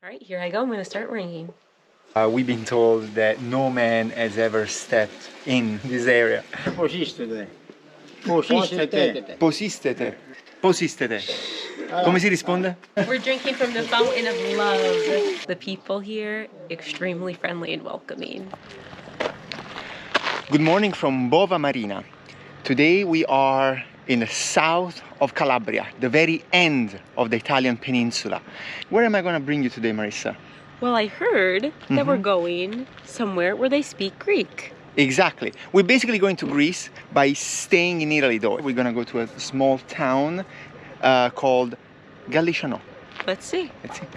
All right, here I go. I'm going to start ringing. We've been told that no man has ever stepped in this area. Posistete. Posistete. Posistete. Posistete. Come si risponde? We're drinking from the fountain of love. The people here, extremely friendly and welcoming. Good morning from Bova Marina. Today we are in the south of Calabria, the very end of the Italian peninsula. Where am I going to bring you today, Marissa? Well, I heard that we're going somewhere where they speak Greek. Exactly. We're basically going to Greece by staying in Italy, though. We're going to go to a small town called Galiciano. Let's see. Let's see.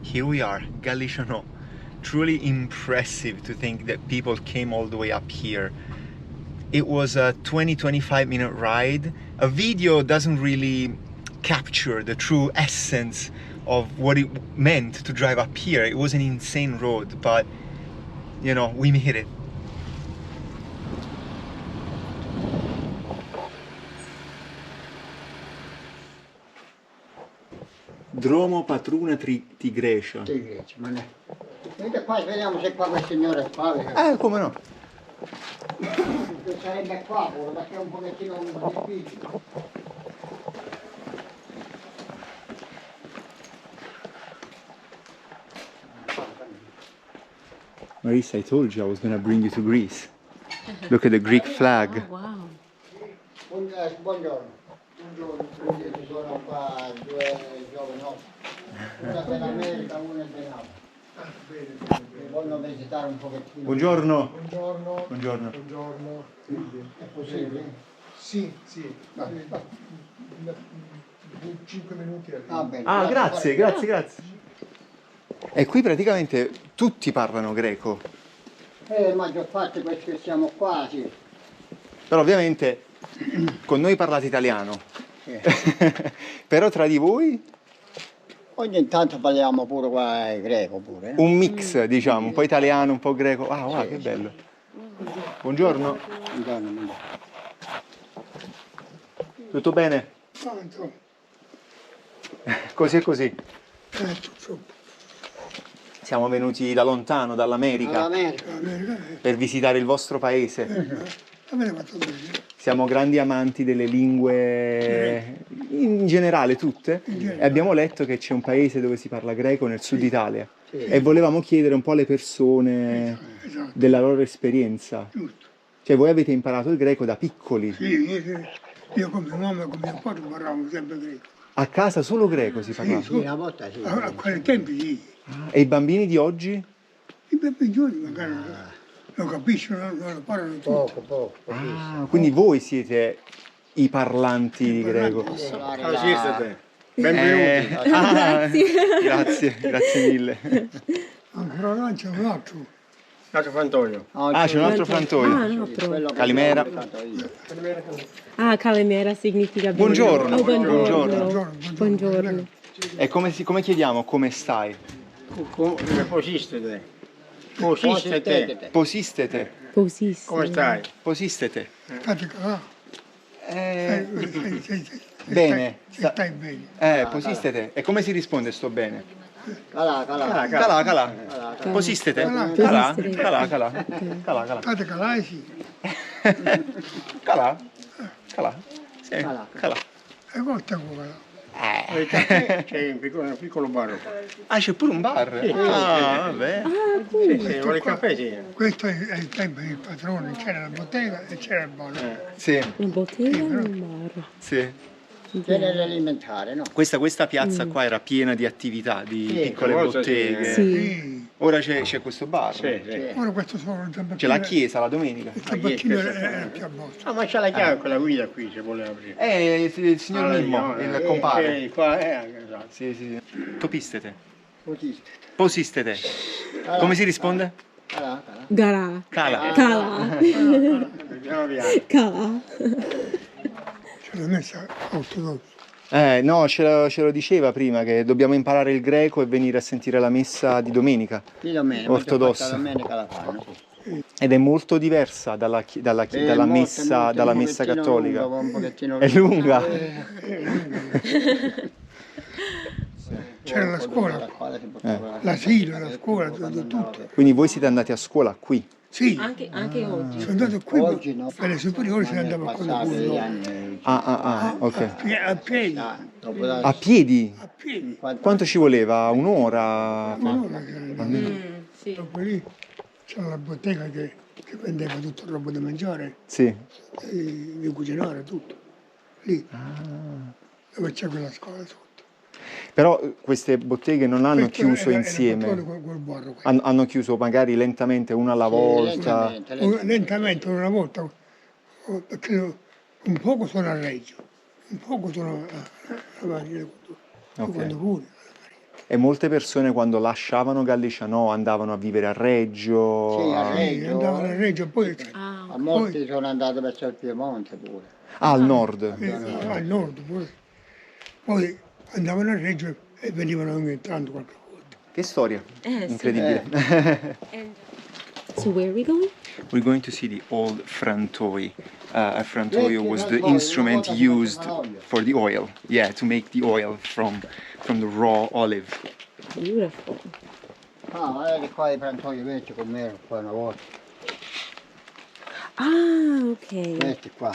Here we are, Galiciano. Truly impressive to think that people came all the way up here. It was a 20-25 minute ride. A video doesn't really capture the true essence of what it meant to drive up here. It was an insane road, but you know, we made it. Dromo Patruna Tigrecia. Tigrecia, ma ne. Vedete qua, vediamo se qua quel signore è qua. Come no? Sarebbe qua, perché è un pochettino difficile. Marissa, I told you I was going to bring you to Greece. Look at the Greek flag. Oh, wow. Buongiorno. Buongiorno, ci sono qua due giovani, una dell'America, una dell'Africa. Vogliono visitare un pochettino. Buongiorno. Buongiorno. Buongiorno. Buongiorno. È possibile? Sì, sì. 5 minuti arrivo. Ah, bene. Ah, grazie. E qui praticamente tutti parlano greco. La maggior parte questi che siamo qua, sì. Però ovviamente con noi parlate italiano. Sì. Però tra di voi Ogni tanto parliamo pure qua greco pure. un mix, diciamo, un po' italiano, un po' greco. Ah, wow, che bello. Buongiorno. Buongiorno. Tutto bene? Tanto. Così e così. Tutto. Siamo venuti da lontano, dall'America, All'America. per visitare il vostro paese. Va bene, fatto bene. Siamo grandi amanti delle lingue in generale, tutte, e abbiamo letto che c'è un paese dove si parla greco nel sud Italia. Sì. E volevamo chiedere un po' alle persone Esatto. della loro esperienza. Giusto. Cioè, voi avete imparato il greco da piccoli. Sì, io con mia mamma e con mio padre parlavamo sempre greco. A casa solo greco si parlava. Sì, una volta sì. A quei tempi sì. E i bambini di oggi? I bambini magari lo capiscono, non lo parlano tutti. Poco. Ah, quindi voi siete i parlanti di greco. Benvenuti. Grazie mille. Ancora là c'è un altro. Altro Frantoio. Ah, c'è un altro frantoio. Ah, no, però. Calimera. Ah, calimera significa bene. Buongiorno. Oh, Buongiorno. Buongiorno. E come chiediamo? Come stai? Posistete. Posistete. Posissimo. Come stai? Posistete. Fate là. Bene. Stai bene. Posistete. E come si risponde sto bene? Calà. Posistete. Calà. Calà. Fate là, sì. Calà. Sì. Calà. E volta qua. C'è un piccolo bar. Ah, c'è pure un bar? Ah, vabbè. Sì, vuole il caffè, sì. Questo è il tempo del padrone, c'era la bottega e c'era il bar. Sì, Una bottega e un bar. sì. C'è l'alimentare, no? Questa piazza qua era piena di attività, di Sì, piccole qualcosa botteghe. Sì. Sì. Ora c'è questo bar. Sì. Ora questo sono C'è la chiesa la domenica. Il tabacchino era più a posto. Ah, ma c'è la chiave con la guida qui, se vuole aprire. Il signor Mimmo, il compare. Qua, esatto. Sì. Topistete. Posistete. Come si risponde? Gara. Cala. Cala. Cala. Ce l'ho messa ortodossa. No, ce lo diceva prima che dobbiamo imparare il greco e venire a sentire la messa di domenica. Di domenica, Ortodossa. la domenica la fanno, sì. Ed è molto diversa dalla messa, dalla messa cattolica. Un pochettino È lunga. C'era la scuola, l'asilo, la scuola, tutto. Quindi voi siete andati a scuola qui? Sì, Anche oggi. sono andato qui, Oggi no. per le superiori se ne andavo con Passati gli il anni Ok. a piedi, dopo la- A piedi? a piedi. Quanto ci voleva? Un'ora? Un'ora che era. Sì. Dopo lì c'era la bottega che vendeva tutta roba da mangiare, Sì. e di cucinare, tutto. Lì, dove c'è quella scuola sotto. Però queste botteghe non hanno Questo chiuso era insieme. il controllo col borro, questo. Hanno chiuso magari lentamente una alla volta. Lentamente una volta, perché un poco sono a Reggio, un poco sono a Marina, quando pure. E molte persone quando lasciavano Gallicianò andavano a vivere a Reggio. Sì, a Reggio. Andavano a Reggio, poi A molti sono andati verso il Piemonte pure. Al nord. al nord pure. Poi andavano a Reggio e venivano ogni tanto qualche volta. Che storia Sì. incredibile. So where are we going? We're going to see the old frantoi. A frantoio was the instrument used for the oil. Yeah, to make the oil from the raw olive. Beautiful. Vedi qua i frantoi vecchi con me qua una volta. Ah, ok. Questi qua.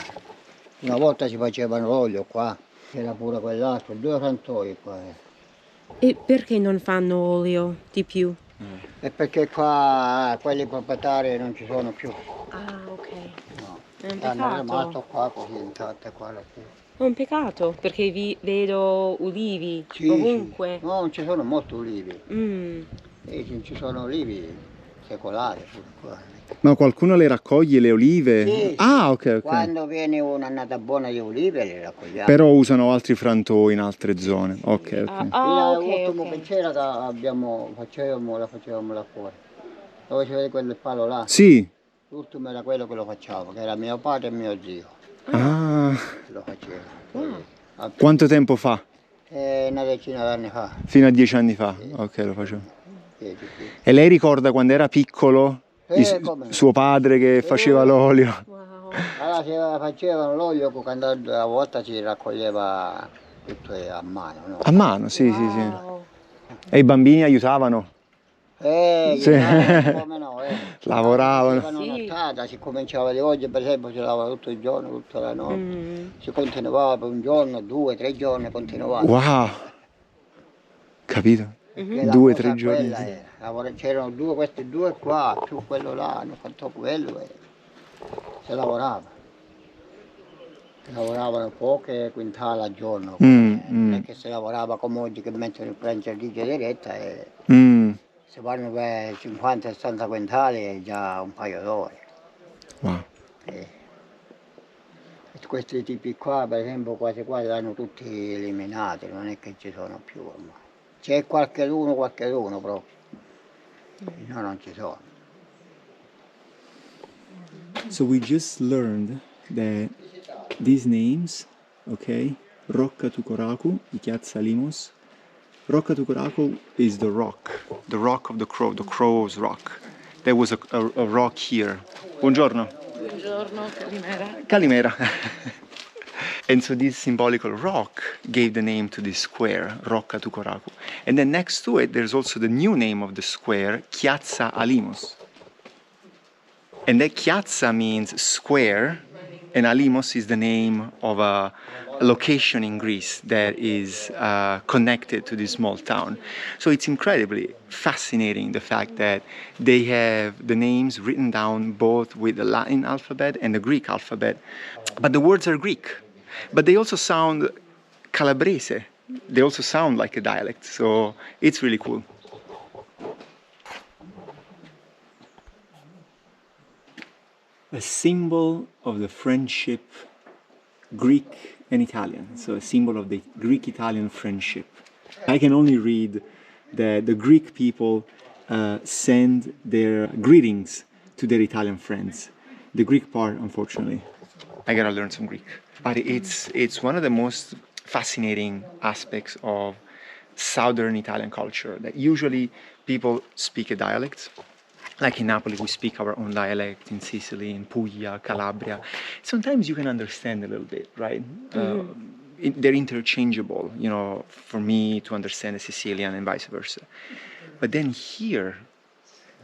Una volta si facevano l'olio qua. C'era pure quell'altro, 2 frantoi qua. E perché non fanno olio di più? E perché qua quelli proprietari non ci sono più. Ah, ok. No. È un Hanno rimasto peccato. qua così intatte qua alla fine. È un peccato perché vi vedo ulivi Sì, ovunque. sì. No, non ci sono molti ulivi. Mm. Sì, ci sono ulivi secolari pure qua. Ma qualcuno le raccoglie le olive? Sì, Ah, ok, ok. Quando viene un'annata buona di ulive le raccogliamo. Però usano altri frantoi in altre zone. Ok, ok. L'ultimo che Ok. c'era la facevamo là fuori. Dove si vede quel palo là? Sì. L'ultimo era quello che lo facciamo, che era mio padre e mio zio. Ah, Che lo facevano. quanto tempo fa? Una decina d'anni fa. Fino a 10 anni fa. Ok, lo facevo. Sì, sì, sì. E lei ricorda quando era piccolo Come no. suo padre che faceva l'olio? Wow. Allora facevano l'olio quando a volta si raccoglieva tutto a mano, no? A mano, sì, sì, sì. Wow. E i bambini aiutavano? Sì. Come no, Lavoravano. Facevano Sì. nottata, si cominciava di oggi per esempio si lavava tutto il giorno, tutta la notte. Mm. Si continuava per un giorno, 2, 3 giorni, continuava. Wow. Capito? Perché la 2, cosa 3 giorni. quella era. C'erano questi due qua, più quello là, hanno fatto quello e si lavorava. Si lavoravano poche quintali al giorno, non è che si lavorava come oggi che mettono il pranzo diretta e se vanno per 50-60 quintali è già un paio d'ore. Wow. E questi tipi qua per esempio quasi quasi li hanno tutti eliminati, non è che ci sono più ormai. C'è qualcheduno proprio, no non ci sono. So we just learned that these names, okay, Rocca Tucoracu, Piazza Limos. Rocca Tucoracu is the rock of the crow, the crow's rock. There was a rock here. Buongiorno. Buongiorno, Calimera. Calimera. And so this symbolical rock gave the name to this square, Rocca Tucoracu. And then next to it, there's also the new name of the square, Chiazza Alimos. And that Chiazza means square, and Alimos is the name of a location in Greece that is connected to this small town. So it's incredibly fascinating the fact that they have the names written down both with the Latin alphabet and the Greek alphabet. But the words are Greek, but they also sound Calabrese. They also sound like a dialect, so it's really cool. A symbol of the friendship, Greek and Italian, so a symbol of the Greek-Italian friendship. I can only read that the Greek people send their greetings to their Italian friends. The Greek part, unfortunately, I gotta learn some Greek. But it's one of the most fascinating aspects of Southern Italian culture, that usually people speak a dialect. Like in Napoli, we speak our own dialect, in Sicily, in Puglia, Calabria. Sometimes you can understand a little bit, right? They're interchangeable, you know, for me to understand a Sicilian and vice versa. But then here,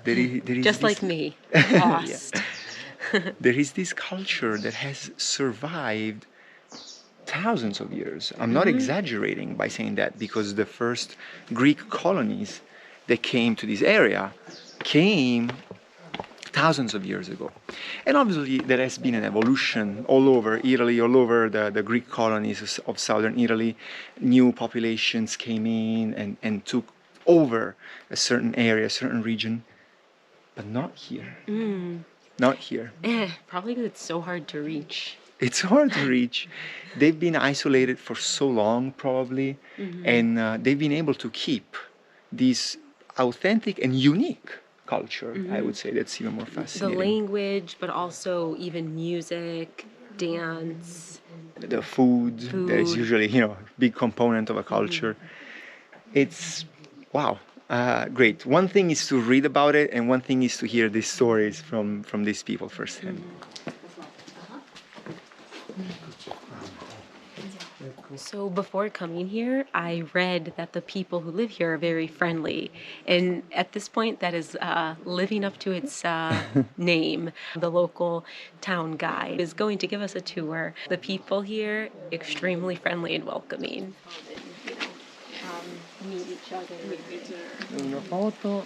there is Just this, like me, lost. there is this culture that has survived thousands of years. I'm not exaggerating by saying that, because the first Greek colonies that came to this area came thousands of years ago. And obviously there has been an evolution all over Italy, all over the Greek colonies of southern Italy. New populations came in and took over a certain area, a certain region, but not here. Not here. Probably because it's so hard to reach. It's hard to reach. They've been isolated for so long, probably, and they've been able to keep this authentic and unique culture. I would say that's even more The fascinating. language, but also even music, dance. The food, that is usually, you know, a big component of a culture. It's wow. Great. One thing is to read about it, and one thing is to hear these stories from these people firsthand. So before coming here, I read that the people who live here are very friendly. And at this point, that is living up to its name. The local town guide is going to give us a tour. The people here, extremely friendly and welcoming. Meet each other. Una foto.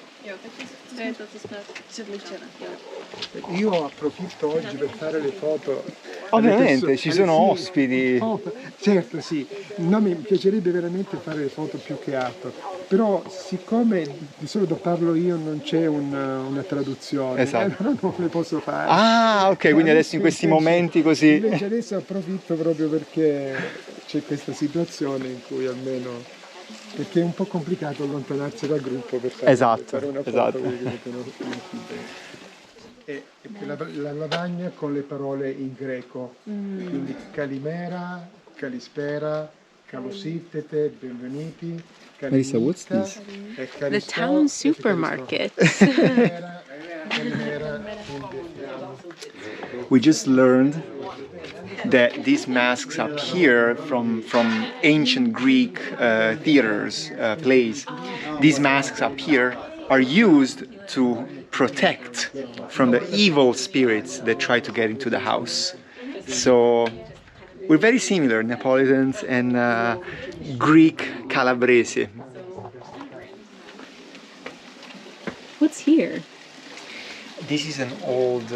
Io approfitto oggi per fare le foto. Ovviamente, ci sono sì. ospiti. Oh, certo, sì. No, mi piacerebbe veramente fare le foto più che altro. Però siccome di solito parlo io non c'è una traduzione, Esatto. allora non le posso fare. Ah, ok, quindi adesso in questi momenti così. Invece adesso approfitto proprio perché c'è questa situazione in cui almeno... Perché è un po' complicato allontanarsi dal gruppo per fare, Esatto, fare una foto. esatto. E la lavagna con le parole in greco, quindi Kalimera, Kalispera, Kalositete, benvenuti, Marisa, what's Kalimita, this? e The Kalisto, town e supermarket. Kalimera, Kalimera, We just learned that these masks appear from ancient Greek theaters, plays. These masks up here are used to protect from the evil spirits that try to get into the house. So we're very similar, Neapolitans and Greek Calabrese. What's here? This is an old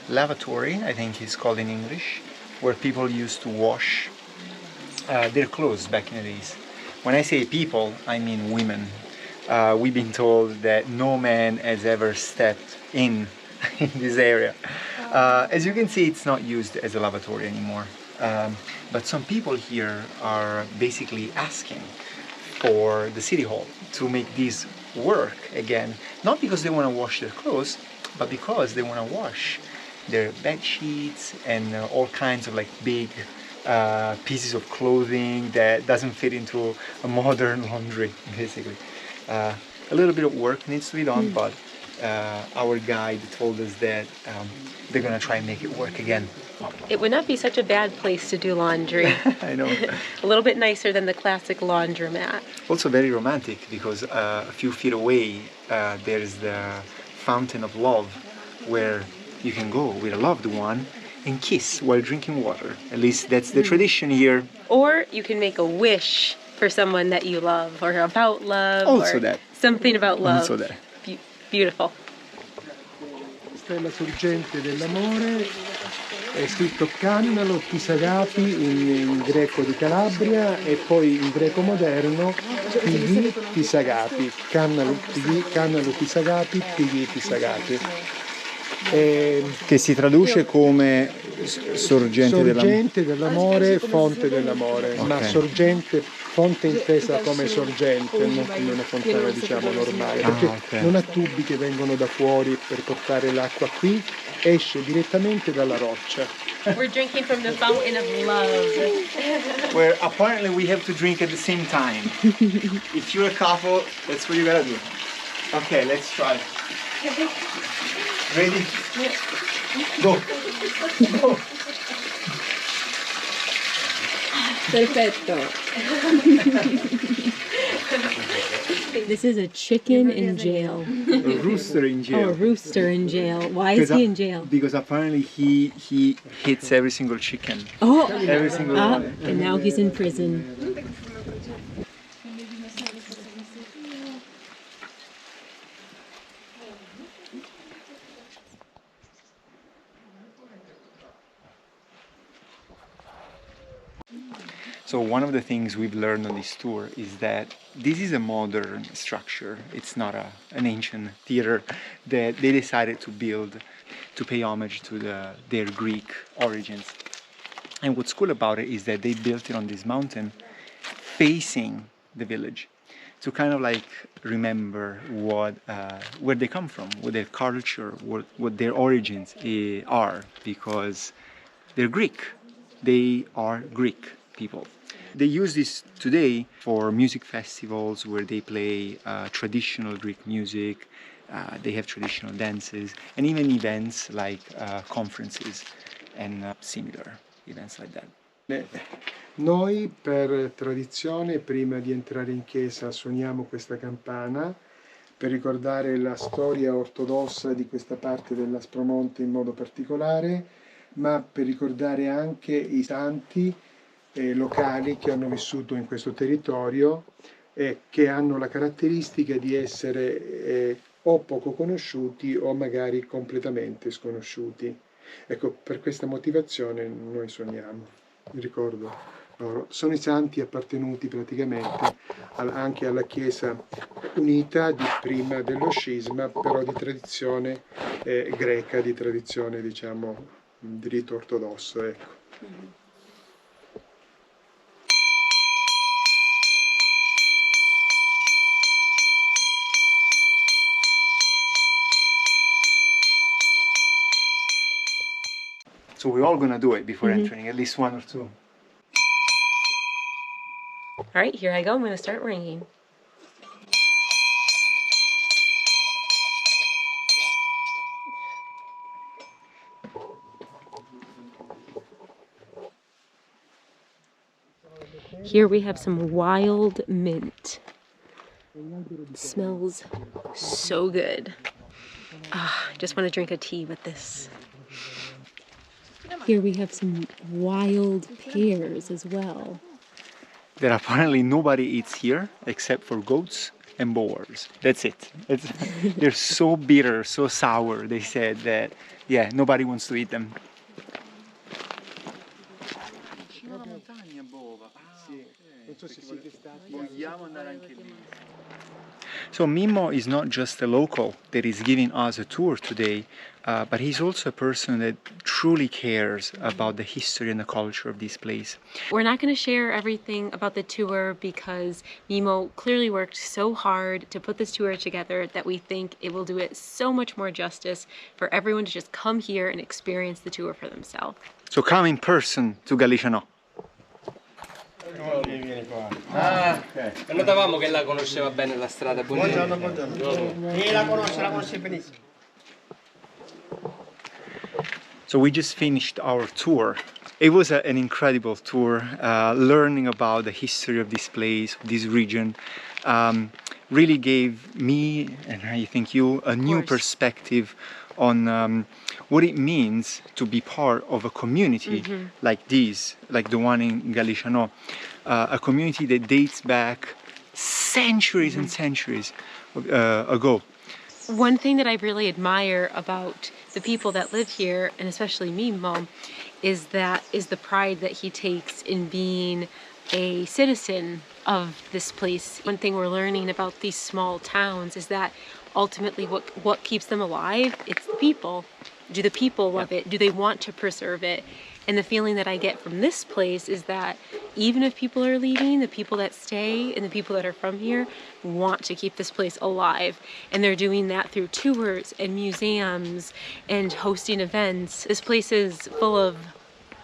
lavatory, I think it's called in English, where people used to wash their clothes back in the days. When I say people, I mean women. We've been told that no man has ever stepped in this area. As you can see, it's not used as a lavatory anymore. But some people here are basically asking for the city hall to make this work again. Not because they want to wash their clothes, but because they want to wash their bed sheets and all kinds of like big pieces of clothing that doesn't fit into a modern laundry, basically. A little bit of work needs to be done, but our guide told us that they're gonna try and make it work again. It would not be such a bad place to do laundry. I know. A little bit nicer than the classic laundromat. Also very romantic because a few feet away there's the Fountain of Love, where you can go with a loved one and kiss while drinking water. At least that's the tradition here. Or you can make a wish for someone that you love, or about love, Also or that. something about love. Also that. Beautiful. Questa è la sorgente dell'amore, è scritto Cannalo Pisagapi in greco di Calabria e poi in greco moderno Pighi Pisagapi, Cannalo Pisagapi, Pighi Pisagapi. Che si traduce come sorgente dell'amore, fonte dell'amore, Ok. ma sorgente fonte intesa come sorgente, non come una fontana diciamo normale, perché ok. non ha tubi che vengono da fuori per portare l'acqua qui, esce direttamente dalla roccia. We're drinking from the fountain of love. Where apparently we have to drink at the same time. If you're a couple, that's what you gotta do. Okay, let's try. Ready? Go. Go. Perfetto. This is a chicken in jail. A rooster in Oh, a jail. rooster in jail. Why is he in jail? Because apparently he hits every single chicken. Oh, Every single one. and now he's in prison. So one of the things we've learned on this tour is that this is a modern structure. It's not an ancient theater that they decided to build to pay homage to their Greek origins. And what's cool about it is that they built it on this mountain facing the village to kind of like remember where they come from, what their culture, what their origins are, because they're Greek. They are Greek people. They use this today for music festivals where they play traditional Greek music, they have traditional dances, and even events like conferences and similar events like that. Noi per tradizione prima di entrare in chiesa suoniamo questa campana per ricordare la storia ortodossa di questa parte dell'Aspromonte in modo particolare, ma per ricordare anche i santi locali che hanno vissuto in questo territorio e che hanno la caratteristica di essere o poco conosciuti o magari completamente sconosciuti. Ecco, per questa motivazione noi suoniamo, vi ricordo loro. Sono i santi appartenuti praticamente anche alla Chiesa unita di prima dello scisma, però di tradizione greca, di tradizione diciamo di rito ortodosso, ecco. So we're all gonna do it before entering, at least one or two. All right, here I go. I'm going to start ringing. Here we have some wild mint. Smells so good. I just want to drink a tea with this. Here we have some wild pears as well. That apparently nobody eats here except for goats and boars. That's it. They're so bitter, so sour, they said that, yeah, nobody wants to eat them. So Mimmo is not just a local that is giving us a tour today, but he's also a person that truly cares about the history and the culture of this place. We're not going to share everything about the tour because Mimmo clearly worked so hard to put this tour together that we think it will do it so much more justice for everyone to just come here and experience the tour for themselves. So come in person to Galicia No. Notavamo che la conosceva bene la strada. Buongiorno, buongiorno. E la conosce benissimo. So we just finished our tour. It was an incredible tour, learning about the history of this place, this region. Really gave me, and I think you, a new perspective on what it means to be part of a community like this, like the one in Galicia No, a community that dates back centuries and centuries ago. One thing that I really admire about the people that live here, and especially Mimmo, is the pride that he takes in being a citizen of this place. One thing we're learning about these small towns is that ultimately what keeps them alive, it's the people. Do the people love it? Do they want to preserve it? And the feeling that I get from this place is that even if people are leaving, the people that stay and the people that are from here want to keep this place alive. And they're doing that through tours and museums and hosting events. This place is full of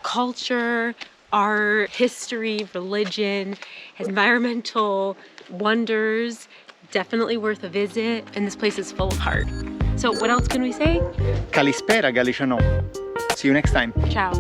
culture, art, history, religion, environmental wonders. Definitely worth a visit. And this place is full of heart. So what else can we say? Kalispera, Galiciano. See you next time. Ciao.